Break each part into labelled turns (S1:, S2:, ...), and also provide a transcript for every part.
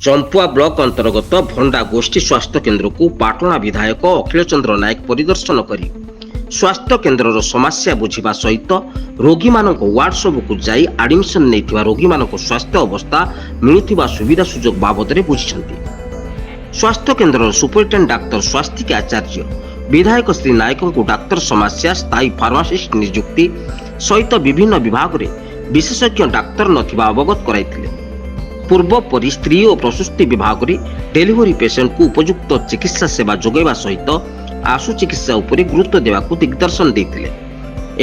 S1: Champua block अंतर्गत भंडा गोष्ठी स्वास्थ्य केन्द्र को पाटणा विधायक अखिल चंद्र नायक परिदर्शन करी स्वास्थ्य केन्द्र समस्या बुझा सहित रोगी मानक वार्ड सबको जाई एडमिशन नहीं रोगी मानक स्वास्थ्य अवस्था मिलुथिबा सुविधा सुजोग बाबद में बुझिछंती। स्वास्थ्य केन्द्र सुपरिटेडेंट डाक्तर स्वास्तिक आचार्य विधायक श्री नायक को डाक्तर समस्या स्थायी फार्मासिस्ट नियुक्ति सहित विभिन्न विभाग में विशेषज्ञ डाक्तर नथिबा अवगत कराइथिले। पूर्व परि स्त्री और प्रसूति विभाग में डेलीवरी पेसेंट को उपयुक्त चिकित्सा सेवा जोगैबा सहित आशु चिकित्सा उपरि गुरुत्व देवाकू दिग्दर्शन देथिले।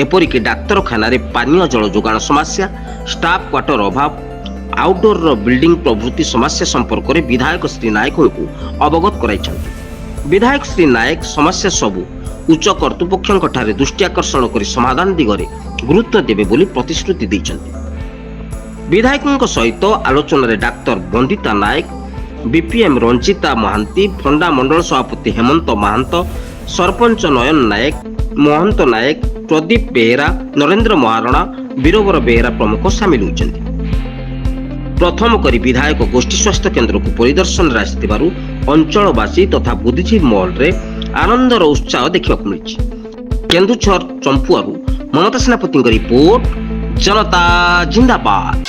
S1: एपरिक डाक्तरखाना रे पानीय जल जोगाण समस्या, स्टाफ क्वार्टर अभाव, आउटडोर बिल्डिंग प्रभृति समस्या संपर्क में विधायक श्री नायक को अवगत कराइछन्ति। विधायक श्री नायक समस्या सबू उच्च कर्तृपक्षों ठारे दृष्टि आकर्षण कर समाधान दिगरे गुरुत्व देवे बोली प्रतिश्रुति दैछन्ति। विधायकों सहित आलोचन में डाक्तर बंदिता नायक, बीपीएम रंजिता महांती, भंडा मंडल सभापति हेमंत महांत, सरपंच नयन नायक, महंत नायक, प्रदीप बेहेरा, नरेंद्र महारणा, वीरवर बेहेरा प्रमुख सामिल होइछन्ति। प्रथम करी विधायक गोष्ठी स्वास्थ्य केन्द्र को परिदर्शन आसिथिबारु अंचलवासी तथा बुद्धिजीवी महल रे आनंदर उत्साह देखा मिली। केन्दुझर चंपुआरू ममता सेनापति रिपोर्ट, जनता जिंदाबाद।